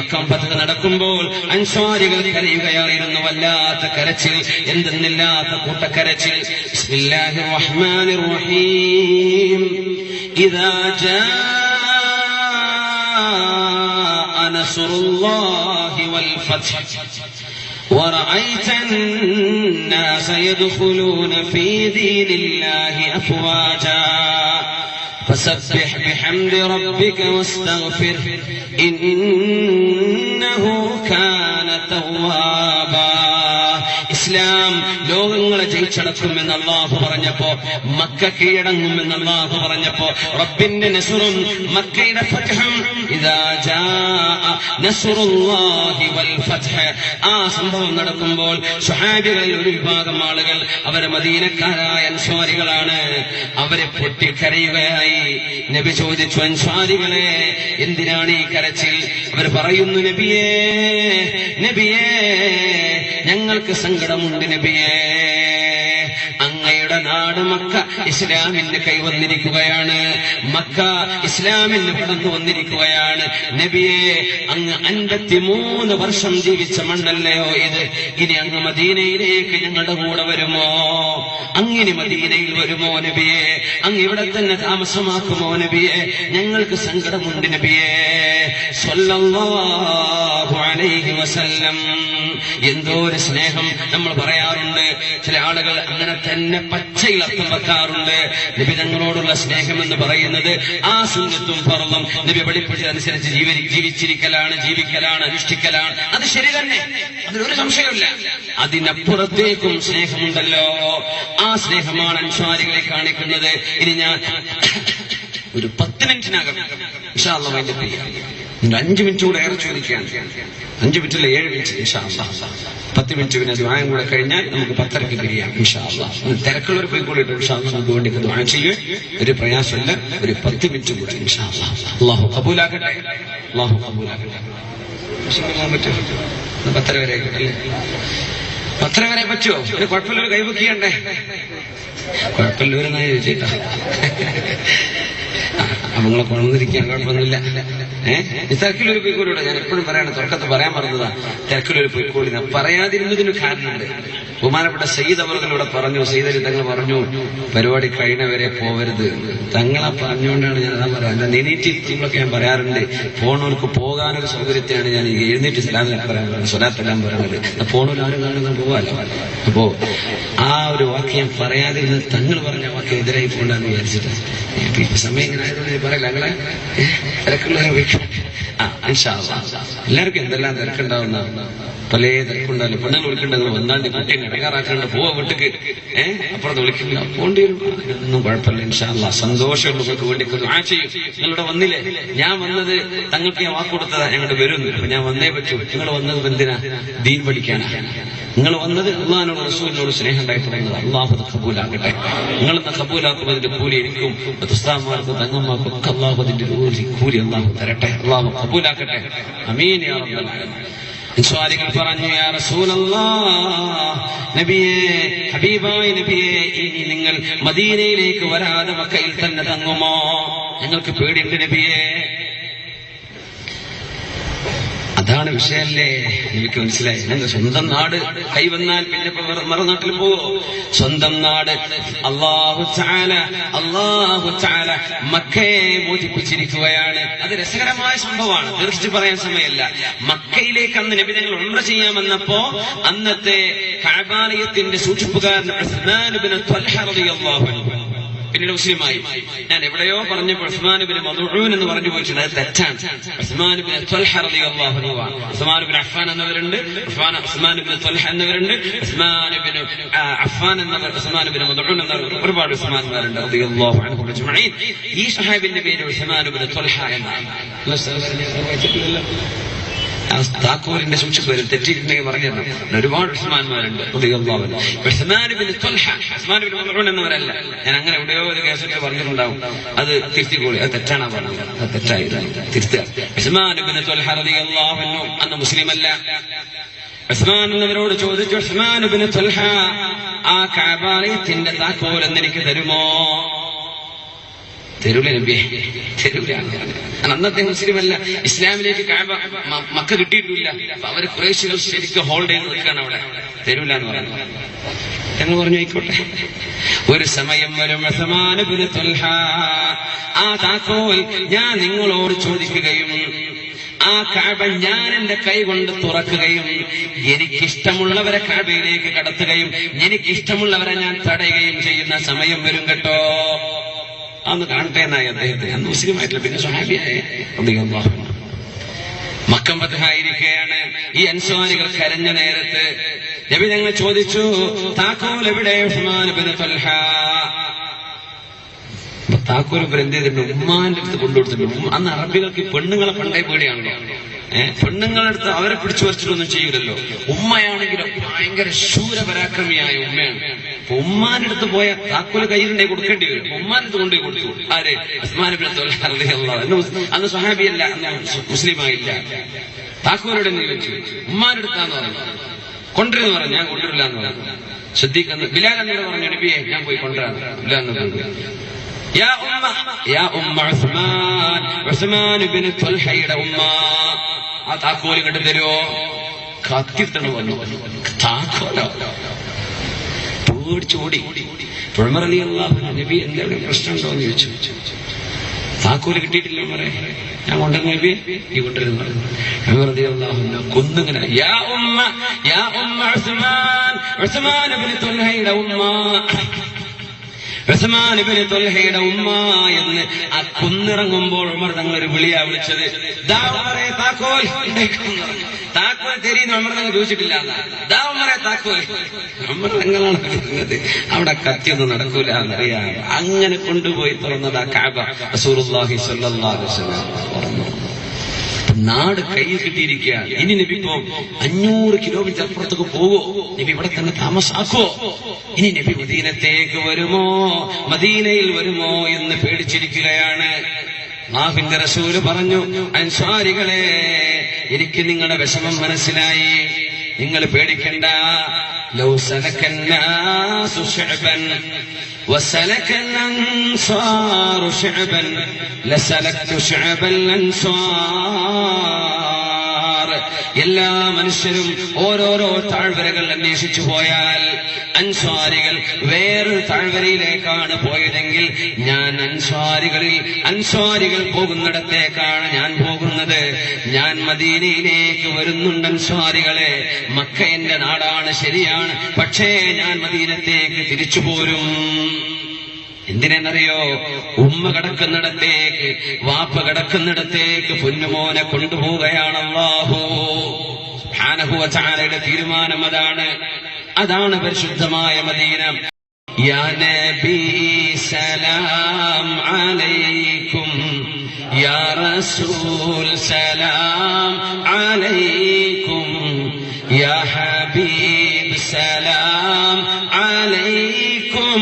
മക്കം ഫത്ഹ് നടക്കുമ്പോൾ അൻസ്വാരികൾ കരയുകയായിരുന്നു. വല്ലാത്ത കരച്ചിൽ, എന്തെന്നില്ലാത്ത കൂട്ടക്കരച്ചിൽ. ബിസ്മില്ലാഹിർ റഹ്മാനിർ റഹീം. ഇദാ ജാഅ നസ്റുല്ലാഹി വൽ ഫത്ഹ് ورأيت الناس يدخلون في دين الله أفواجا فسبح بحمد ربك واستغفره إنه كان توابا. ഇസ്ലാം ലോകങ്ങളെ ജയിച്ചടക്കുമെന്ന് അല്ലാഹു പറഞ്ഞപ്പോ, മക്ക കീഴടങ്ങുമെന്ന് അല്ലാഹു പറഞ്ഞപ്പോ, റബ്ബിന്റെ നസ്റും മക്കയുടെ ഫത്ഹും, ഇദാ ജാഅ നസ്റുല്ലാഹി വൽ ഫത്ഹ്, ആ സംഭവം നടക്കുമ്പോൾ സ്വഹാബികളിൽ ഒരു വിഭാഗം ആളുകൾ, അവരെ മദീനക്കാരായ അൻസ്വാരികളാണ്, അവരെ പൊട്ടിക്കരയുകയായി. നബി ചോദിച്ചു, അൻസ്വാരികളെ എന്തിനാണ് ഈ കരച്ചിൽ? അവർ പറയുന്നു, നബിയേ നബിയേ ഞങ്ങൾക്ക് സങ്കടമുണ്ട് നബിയേ, അങ്ങയുടെ നാട് മക്ക ഇസ്ലാമിന് കൈവന്നിരിക്കുകയാണ്, മക്ക ഇസ്ലാമിന് കടന്നു വന്നിരിക്കുകയാണ്. നബിയെ, അങ്ങ് 53 വർഷം ജീവിച്ച മണ്ണല്ലയോ ഇത്? ഇനി അങ്ങ് മദീനയിലേക്ക് ഞങ്ങളുടെ കൂടെ വരുമോ? അങ്ങനെ മദീനയിൽ വരുമോ നബിയെ? അങ്ങ് ഇവിടെ തന്നെ താമസമാക്കുമോ നബിയെ? ഞങ്ങൾക്ക് സങ്കടമുണ്ട് നബിയെ. സ്വല്ലല്ലാഹു അലൈഹി വസല്ലം. എന്തോ ഒരു സ്നേഹം നമ്മൾ പറയാറുണ്ട്. ചില ആളുകൾ അങ്ങനെ തന്നെ പച്ചയിൽ അർത്ഥം വെക്കാറുണ്ട്. നബി തങ്ങളോടുള്ള സ്നേഹം എന്ന് പറയുന്നത് ആ സുന്നത്തും ഫർളും നബി പഠിപ്പിച്ചതനുസരിച്ച് ജീവിച്ചിരിക്കലാണ്, ജീവിക്കലാണ്, അനുഷ്ഠിക്കലാണ്. അത് ശരി തന്നെ, അതിലൊരു സംശയമില്ല. അതിനപ്പുറത്തേക്കും സ്നേഹമുണ്ടല്ലോ. ആ സ്നേഹമാണ് അൻസ്വാരികളെ കാണിക്കുന്നത്. ഇനി ഞാൻ ഒരു 10 മിനിറ്റിനകം ഇൻഷാ അല്ലാഹ് വൈൻഡപ്പ് ചെയ്യാം. 5 മിനിറ്റ് കൂടെ ഏറെ ചോദിക്കുകയാണ്. 5 മിനിറ്റില്ല 7 മിനിറ്റ് ഇൻഷാ അല്ലാഹ്. 10 മിനിറ്റ് പിന്നെ ദുആയും കൂടെ കഴിഞ്ഞാൽ നമുക്ക് 10:30 പിരിയാം ഇൻഷാ അല്ലാഹ്. തിരക്കുള്ളവർ പോയിക്കൊള്ളിട്ട് ഇൻഷാ അല്ലാഹ് നമുക്ക് വേണ്ടി ദുആ ചെയ്യേ. ഒരു പ്രയാസമില്ല. ഒരു 10 മിനിറ്റ് കൂടെ ഇൻഷാ അല്ലാഹ്. അല്ലാഹു ഖബൂലാക്കട്ടെ, അല്ലാഹു ഖബൂലാക്കട്ടെ. പറ്റുമോ? 10:30 വരെ അല്ലേ? 10:30 വരെ പറ്റുമോ? ഒരു കുഴപ്പമില്ല, ഒരു കൈവക്കിയണ്ടേ? കുഴപ്പമില്ലവരെന്നാ ചോദിച്ചേട്ടാ. അവങ്ങളെ കൊണ്ടിരിക്കാൻ കുഴപ്പമൊന്നുമില്ല. തിരക്കിലൊരു പോയിക്കോളിവിടെ. ഞാൻ എപ്പോഴും പറയണം, തുടക്കത്ത് പറയാൻ പറഞ്ഞതാ, തിരക്കിലൊരു പോയിക്കോളി. പറയാതിരുന്നതിന് കാരണമുണ്ട്. ബഹുമാനപ്പെട്ട സയ്യിദ് അവറുകളിവിടെ പറഞ്ഞു, സയ്യിദ് തങ്ങൾ പറഞ്ഞു, പരിപാടി കഴിഞ്ഞവരെ പോവരുത്. തങ്ങളെ പറഞ്ഞുകൊണ്ടാണ് ഞാൻ അതാ പറയാം. നീനീറ്റ് നിങ്ങളൊക്കെ ഞാൻ പറയാറുണ്ട്, പോണവർക്ക് പോകാനൊരു സൗകര്യത്തിനാണ് ഞാൻ എഴുന്നേറ്റ് സ്വലാത്തെല്ലാം പറയുന്നത്. പോണവരാരും കാണുന്ന പോവാലോ. അപ്പോ ആ ഒരു വാക്ക് ഞാൻ പറയാതിരുന്നത് തങ്ങൾ പറഞ്ഞ വാക്ക് എതിരായി പോകണ്ടെന്ന് വിചാരിച്ചിട്ട് സമയം ഇങ്ങനെ ആയതുകൊണ്ട് പറയില്ല. ഞങ്ങളെ തിരക്കുള്ളവരെ വയ്ക്കും. എല്ലാവർക്കും എന്തെല്ലാം തിരക്കുണ്ടാവുന്ന പല തിരക്കുണ്ടാവില്ല. പെണ്ണുങ്ങൾ വിളിക്കണ്ടെങ്കിൽ വന്നാണ്ട് കുട്ടീനെ ഇടങ്ങാറാക്കാണ്ട് പോവാ വീട്ടിക്ക്. അപ്പുറത്ത് വിളിക്കില്ല, പോണ്ടി വരും. ഒന്നും കുഴപ്പമില്ല ഇൻഷാ അല്ലാഹ്. സന്തോഷമുള്ളവർക്ക് വേണ്ടി ദുആ ചെയ്യും. നിങ്ങളിവിടെ വന്നില്ലേ? ഞാൻ വന്നത് തങ്ങൾക്ക് ഞാൻ വാക്ക് കൊടുത്തതാ, ഞങ്ങളുടെ വരുന്നു. അപ്പൊ ഞാൻ വന്നേ പറ്റൂ. നിങ്ങൾ വന്നത് എന്തിനാ? ദീൻ പഠിക്കാനാണ്. നിങ്ങൾ വന്നത് അള്ളാഹിനോട് റസൂലിനോട് സ്നേഹം ഉണ്ടായിട്ട് വന്നത്. അള്ളാഹു അത് കബൂലാക്കട്ടെ. നിങ്ങളെന്ന് കബൂലാക്കുമ്പോൾ അതിന്റെ കൂലി എനിക്കും ഉസ്താദ്മാർക്കും തങ്ങന്മാർക്കും ഒക്കെ അള്ളാഹു അതിന്റെ കൂലി അള്ളാഹു തരട്ടെ. അള്ളാഹു കബൂലാക്കട്ടെ. ആമീൻ യാ റബ്ബൽ ആലമീൻ. അൻസ്വാരികൾ പറഞ്ഞു, യാ റസൂലല്ലാഹ്, നബിയേ, ഹബീബായ നബിയേ, ഇനി നിങ്ങൾ മദീനയിലേക്ക് വരാതെ മക്കയിൽ തന്നെ തങ്ങുമോ? ഞങ്ങൾക്ക് പേടിയുണ്ട് നബിയേ. അതാണ് വിഷയല്ലേ? എനിക്ക് മനസ്സിലായി. ഞങ്ങൾ സ്വന്തം നാട് കൈവന്നാൽ പിന്നെ മറുനാട്ടിൽ പോവോ? സ്വന്തം നാട് അല്ലാഹു തആല മക്കയെ മോചിപ്പിച്ചിരിക്കുകയാണ്. അത് രസകരമായ സംഭവമാണ്, തീർച്ചയായും പറയാൻ സമയമല്ല. മക്കയിലേക്ക് അന്ന് നബി തങ്ങൾ ഉംറ ചെയ്യാമെന്നപ്പോ അന്നത്തെ കഅബാലയത്തിന്റെ സൂക്ഷിപ്പുകാരൻ ഉസ്മാൻ ഇബ്നു ത്വൽഹ റളിയല്ലാഹു അൻഹു പിന്നീട് മുസ്ലിമായി. ഞാൻ എവിടെയോ പറഞ്ഞപ്പോൾ ഉസ്മാൻ ഇബ്നു മദ്ഊൻ എന്ന് പറഞ്ഞു പോയിട്ടുണ്ട്. അത് തെറ്റാണ്. ഉസ്മാൻ ഇബ്നു ത്വൽഹ റളിയല്ലാഹു അൻഹു ആണ്. ഉസ്മാൻ ഇബ്നു അഫ്ഫാൻ എന്നവരുണ്ട്, ഉസ്മാൻ ഇബ്നു ത്വൽഹ എന്നവരുണ്ട്, ഉസ്മാൻ ഇബ്നു അഫ്ഫാൻ എന്നവർ, ഉസ്മാൻ ഇബ്നു മദ്ഊൻ എന്നവർ, ഒരുപാട് ഉസ്മാൻമാരുണ്ട് റളിയല്ലാഹു അൻഹു അജ്മഈൻ. ഈ സ്വഹാബിന്റെ പേര് ഉസ്മാൻ ഇബ്നു ത്വൽഹ എന്നാണ്. താക്കൂരിന്റെ സൂക്ഷിപ്പേര് തെറ്റിയിട്ടുണ്ടെങ്കിൽ പറഞ്ഞു തരണം. ഒരുപാട് ഉസ്മാൻമാരുണ്ട്. ഉസ്മാൻ ഇബ്നു ത്വൽഹ, ഉസ്മാൻ ഇബ്നു മദ്ഊൻ എന്നവരല്ല. ഞാൻ അങ്ങനെ എവിടെയോ ഒരു കേസൊക്കെ പറഞ്ഞിട്ടുണ്ടാവും. അത് തിരുത്തിക്കോളി. അത് തെറ്റാണ് പറഞ്ഞത്. അത് തെറ്റായി തിരുത്തുക. ഉസ്മാൻ ഇബ്നു ത്വൽഹ റളിയല്ലാഹു അൻഹു അന്ന് മുസ്ലിമല്ല. ഉസ്മാൻ എന്നവരോട് ചോദിച്ചു, ഉസ്മാൻ ഇബ്നു ത്വൽഹ, ആ കഅബാലയത്തിന്റെ താക്കോൽ എന്നെനിക്ക് തരുമോ? തരൂല നബിയെ, തരൂല. അന്നത്തെ മുസ്ലിമല്ല, ഇസ്ലാമിലേക്ക് കഅബ മക്ക കിട്ടിയിട്ടില്ല. അപ്പൊ അവര് ഖുറൈശികൾ ശരിക്കും ഹോൾഡ് ചെയ്ത് നിൽക്കുകയാണ് അവിടെ. തരൂല എന്ന് പറഞ്ഞു. എന്ന് പറഞ്ഞു ആയിക്കോട്ടെ. ഒരു സമയം വരും ഉസ്മാൻ ഇബ്നു തുൽഹ, ആ താക്കോൽ ഞാൻ നിങ്ങളോട് ചോദിക്കുകയും ആ കഅബ ഞാൻ എന്റെ കൈ കൊണ്ട് തുറക്കുകയും എനിക്കിഷ്ടമുള്ളവരെ കഅബയിലേക്ക് കടത്തുകയും എനിക്കിഷ്ടമുള്ളവരെ ഞാൻ തടയുകയും ചെയ്യുന്ന സമയം വരും കേട്ടോ. അന്ന് കാണട്ടെ എന്നായി അദ്ദേഹത്തെ. അന്ന് മുസ്ലിമായിട്ടില്ല, പിന്നെ സ്വഹാബിയായ മക്കം ഫത്ഹായിരിക്കുകയാണ്. ഈ അൻസ്വാരികൾ കരഞ്ഞ നേരത്ത് നബി ഞങ്ങൾ ചോദിച്ചു, താക്കോൽ എവിടെ ഉസ്മാൻ ഇബ്നു തുൽഹ? താക്കോൽ എന്ത് ചെയ്തിട്ടുണ്ട്? ഉമ്മാന്റെ അടുത്ത് കൊണ്ടുകൊടുത്തിട്ടുണ്ട്. അന്ന് അറബികൾക്ക് പെണ്ണുങ്ങളെ പണ്ടേ പേടിയാണല്ലോ. പെണ്ണുങ്ങളുടെ അടുത്ത് അവരെ പിടിച്ചു വരച്ചിട്ടൊന്നും ചെയ്യില്ലല്ലോ. ഉമ്മയാണെങ്കിലും ഭയങ്കര ശൂരപരാക്രമിയായ ഉമ്മയാണ്. അപ്പൊ ഉമ്മാന്റെ അടുത്ത് പോയ താക്കോല് കയ്യിലുണ്ടെ കൊടുക്കേണ്ടി വരും. ഉമ്മാന്റെ അടുത്ത് കൊണ്ടുപോയി കൊടുത്തു. ആര്? ഉസ്മാൻ ഇബ്നു തുൽഹ റളിയല്ലാഹു. അന്ന് സ്വഹാബിയല്ല, മുസ്ലിമായില്ല. താക്കോലോടെ ചോദിച്ചു, ഉമ്മാന്റെ അടുത്താന്ന് പറഞ്ഞു. കൊണ്ടുവരുന്ന് പറഞ്ഞു. ഞാൻ കൊണ്ടുവരില്ല എന്ന് പറഞ്ഞു. ശ്രദ്ധിക്കുന്നു. ബിലാൽ എന്നോട് പറഞ്ഞു, നബിയെ ഞാൻ പോയി കൊണ്ടുവരാൻ. ബിലാൽ എന്ന് പറഞ്ഞു, ഉസ്മാൻ ഇബ്നു തുൽഹയുടെ ഉമ്മ, ആ താക്കോല് കണ്ടു തരുമോ? കത്തിത്തണ് വന്നു. താക്കോലോ? പേടിച്ചോടി. ഉമർ റളിയല്ലാഹു അൻഹു, നബി എന്തെങ്കിലും പ്രശ്നമുണ്ടോ എന്ന് ചോദിച്ചു. താക്കോല് കിട്ടിയിട്ടില്ല ഉമറേ, ഞാൻ കൊണ്ടുവന്ന നബി, ഈ കൊണ്ടുവരുന്നു. ഉമർ റളിയല്ലാഹു അൻഹു കൊന്നിങ്ങനെ, യാ ഉമ്മ ഉസ്മാൻ, ഉസ്മാൻ ഇബ്നു തുൽഹയുടെ ഉമ്മ, ഉസ്മാൻ ഇബ്നു തുൽഹയുടെ ഉമ്മ എന്ന് ആ കുന്നിറങ്ങുമ്പോൾ ഉമർ തങ്ങളൊരു വിളിയാ വിളിച്ചത്. ദാ ഉമറേ താക്കോൽ. താക്കോൽ തരീന്ന് ഉമർ തങ്ങൾ ചോദിച്ചിട്ടില്ല. ദാ ഉമറേ താക്കോൽ. ഉമർ തങ്ങളാണ് പറയുന്നത്. അവിടെ കത്തിയൊന്നും നടക്കൂല എന്നറിയാം. അങ്ങനെ കൊണ്ടുപോയി തുറന്നത് ആ കഅബ. റസൂലുള്ളാഹി സ്വല്ലല്ലാഹു അലൈഹി വസല്ലം തുറന്നു. നാട് കയ്യിൽ കിട്ടിയിരിക്കുക. ഇനി നബി ഇപ്പോ 500 കിലോമീറ്റർ അപ്പുറത്തേക്ക് പോവോ? നബി ഇവിടെ തന്നെ താമസാക്കോ? ഇനി നബി മദീനത്തേക്ക് വരുമോ, മദീനയിൽ വരുമോ എന്ന് പേടിച്ചിരിക്കുകയാണ്. അല്ലാഹുവിന്റെ റസൂല് പറഞ്ഞു, അൻസ്വാരികളെ, എനിക്ക് നിങ്ങളുടെ വിഷമം മനസ്സിലായി, നിങ്ങൾ പേടിക്കണ്ട. ലൗ സലക്കന്നാസു ശഅബൻ وسلك الأنصار شعبا لسلكت شعب الأنصار. എല്ലാ മനുഷ്യരും ഓരോരോ താഴ്വരകൾ അന്വേഷിച്ചു പോയാൽ അൻസ്വാരികൾ വേറൊരു താഴ്വരയിലേക്കാണ് പോയതെങ്കിൽ ഞാൻ അൻസ്വാരികൾ പോകുന്നിടത്തേക്കാണ് ഞാൻ പോകുന്നത്. ഞാൻ മദീനയിലേക്ക് വരുന്നുണ്ട് അൻസ്വാരികളെ. മക്ക എന്റെ നാടാണ്, ശരിയാണ്, പക്ഷേ ഞാൻ മദീനത്തേക്ക് തിരിച്ചു പോരും. എന്തിനെന്നറിയോ? ഉമ്മ കിടക്കുന്നിടത്തേക്ക്, വാപ്പ കിടക്കുന്നിടത്തേക്ക് പൊന്നുമോനെ കൊണ്ടുപോവുകയാണ് അല്ലാഹു സുബ്ഹാനഹു വ തആലയുടെ തീരുമാനം. അതാണ് പരിശുദ്ധമായ മദീന. യാ നബി സലാം അലൈക്കും, യാ റസൂൽ സലാം അലൈക്കും, യാ ഹബീബ് സലാം അലൈക്കും,